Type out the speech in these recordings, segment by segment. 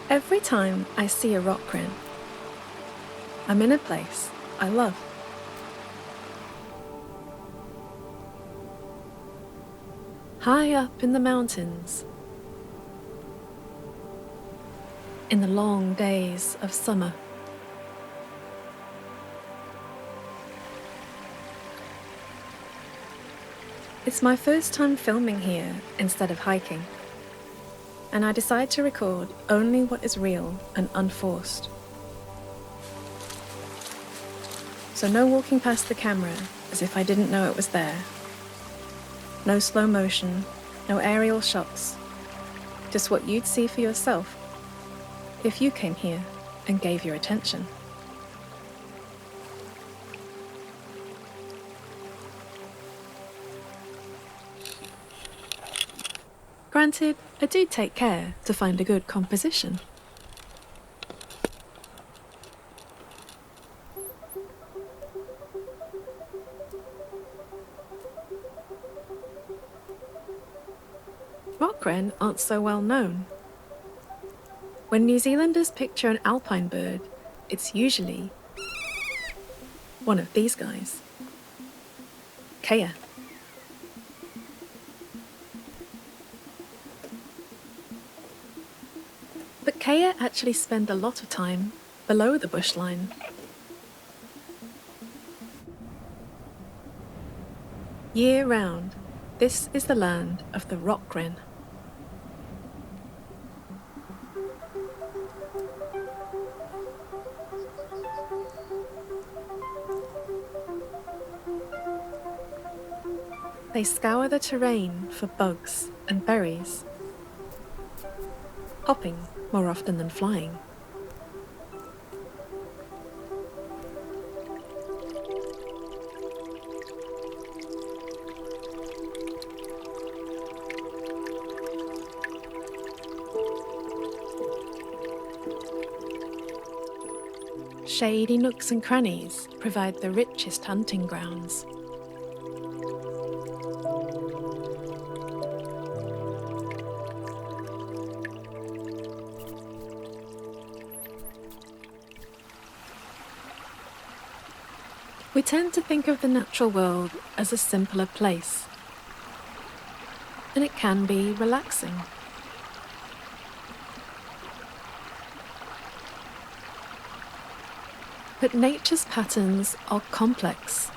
Every time I see a rock wren, I'm in a place I love. High up in the mountains, in the long days of summer. It's my first time filming here instead of hiking, and I decide to record only what is real and unforced. So no walking past the camera as if I didn't know it was there. No slow motion, no aerial shots, just what you'd see for yourself if you came here and gave your attention. Granted, I do take care to find a good composition. Rock wren aren't so well known. When New Zealanders picture an alpine bird, it's usually one of these guys. Kea. But kea actually spend a lot of time below the bushline. Year-round, this is the land of the rock wren. They scour the terrain for bugs and berries, hopping more often than flying. Shady nooks and crannies provide the richest hunting grounds. We tend to think of the natural world as a simpler place, and it can be relaxing. But nature's patterns are complex,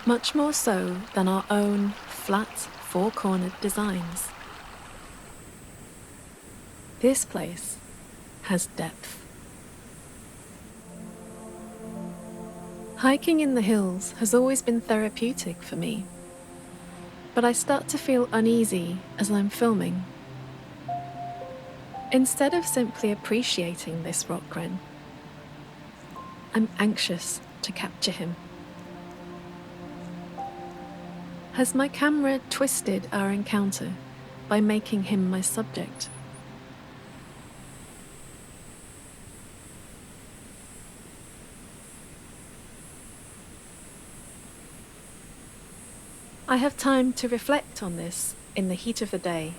much more so than our own flat, four-cornered designs. This place has depth. Hiking in the hills has always been therapeutic for me, but I start to feel uneasy as I'm filming. Instead of simply appreciating this rock wren, I'm anxious to capture him. Has my camera twisted our encounter by making him my subject? I have time to reflect on this in the heat of the day,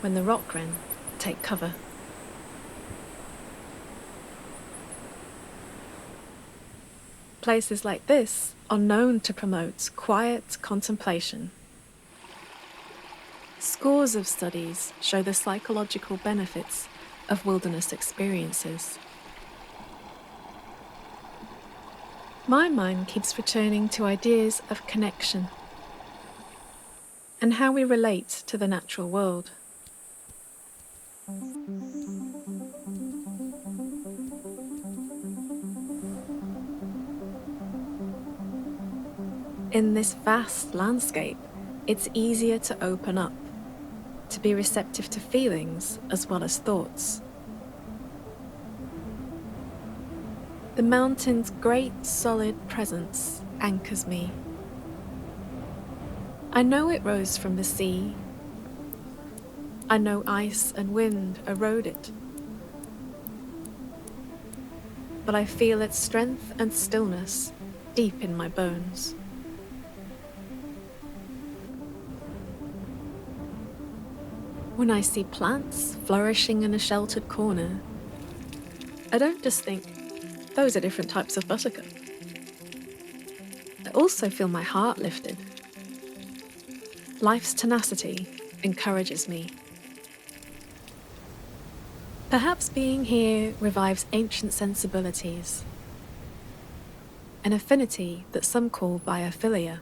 when the rock wren take cover. Places like this are known to promote quiet contemplation. Scores of studies show the psychological benefits of wilderness experiences. My mind keeps returning to ideas of connection and how we relate to the natural world. In this vast landscape, it's easier to open up, to be receptive to feelings as well as thoughts. The mountain's great solid presence anchors me. I know it rose from the sea. I know ice and wind erode it. But I feel its strength and stillness deep in my bones. When I see plants flourishing in a sheltered corner, I don't just think, those are different types of buttercup. I also feel my heart lifted. Life's tenacity encourages me. Perhaps being here revives ancient sensibilities, an affinity that some call biophilia.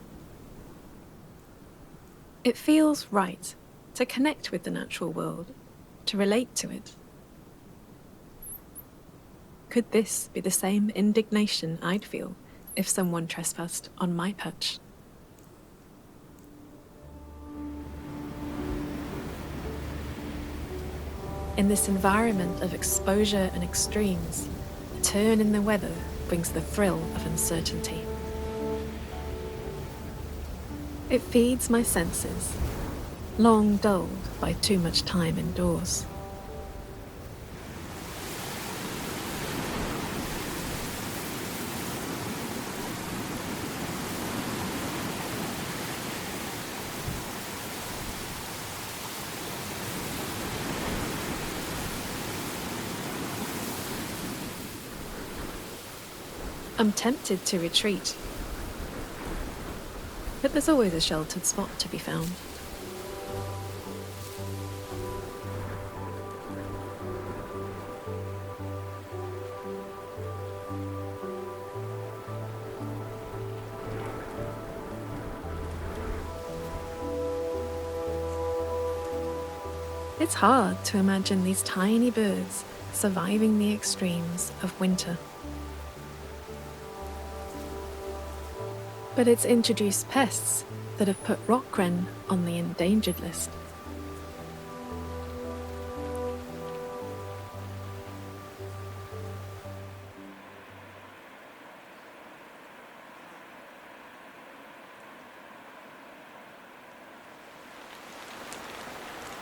It feels right to connect with the natural world, to relate to it. Could this be the same indignation I'd feel if someone trespassed on my perch? In this environment of exposure and extremes, a turn in the weather brings the thrill of uncertainty. It feeds my senses, long dulled by too much time indoors. I'm tempted to retreat, but there's always a sheltered spot to be found. It's hard to imagine these tiny birds surviving the extremes of winter. But it's introduced pests that have put Rock Wren on the endangered list.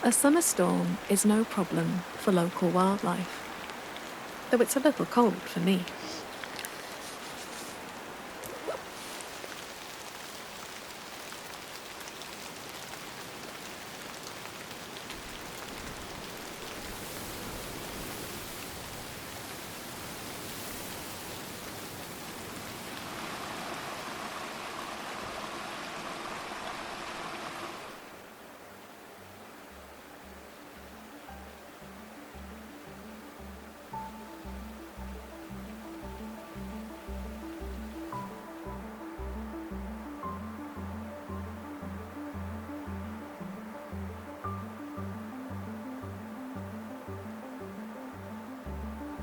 A summer storm is no problem for local wildlife, though it's a little cold for me.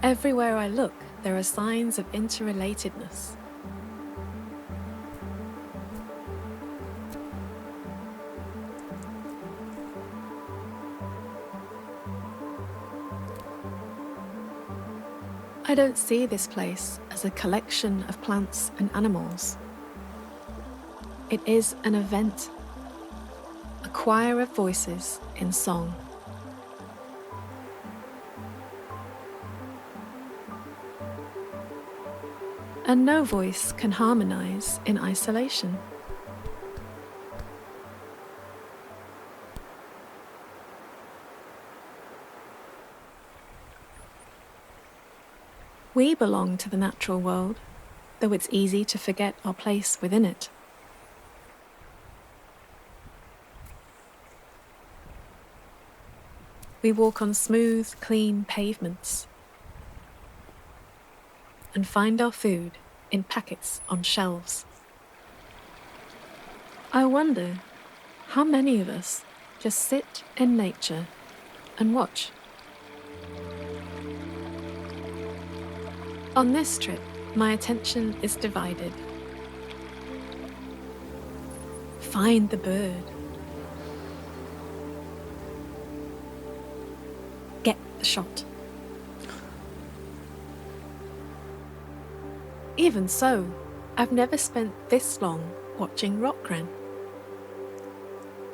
Everywhere I look, there are signs of interrelatedness. I don't see this place as a collection of plants and animals. It is an event, a choir of voices in song. And no voice can harmonize in isolation. We belong to the natural world, though it's easy to forget our place within it. We walk on smooth, clean pavements and find our food in packets on shelves. I wonder how many of us just sit in nature and watch. On this trip, my attention is divided. Find the bird. Get the shot. Even so, I've never spent this long watching Rock Wren.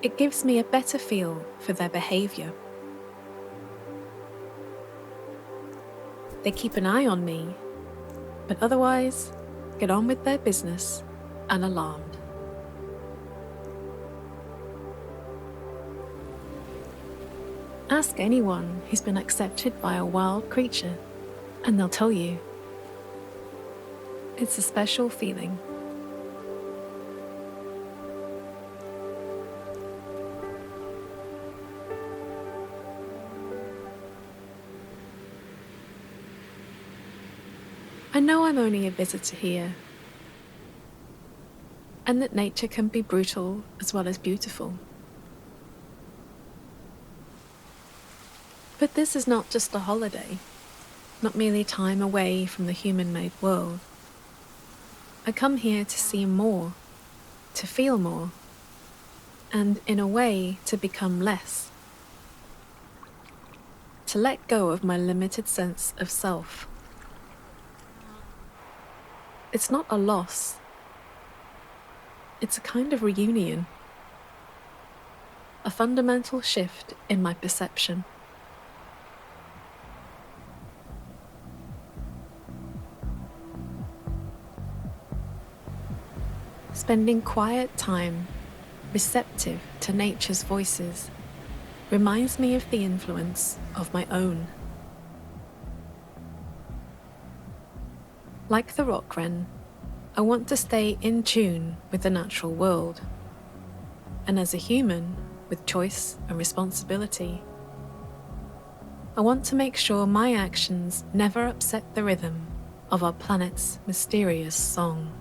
It gives me a better feel for their behaviour. They keep an eye on me, but otherwise get on with their business unalarmed. Ask anyone who's been accepted by a wild creature, and they'll tell you. It's a special feeling. I know I'm only a visitor here, and that nature can be brutal as well as beautiful. But this is not just a holiday, not merely time away from the human-made world. I come here to see more, to feel more, and in a way to become less. To let go of my limited sense of self. It's not a loss. It's a kind of reunion. A fundamental shift in my perception. Spending quiet time, receptive to nature's voices, reminds me of the influence of my own. Like the rock wren, I want to stay in tune with the natural world. And as a human, with choice and responsibility, I want to make sure my actions never upset the rhythm of our planet's mysterious song.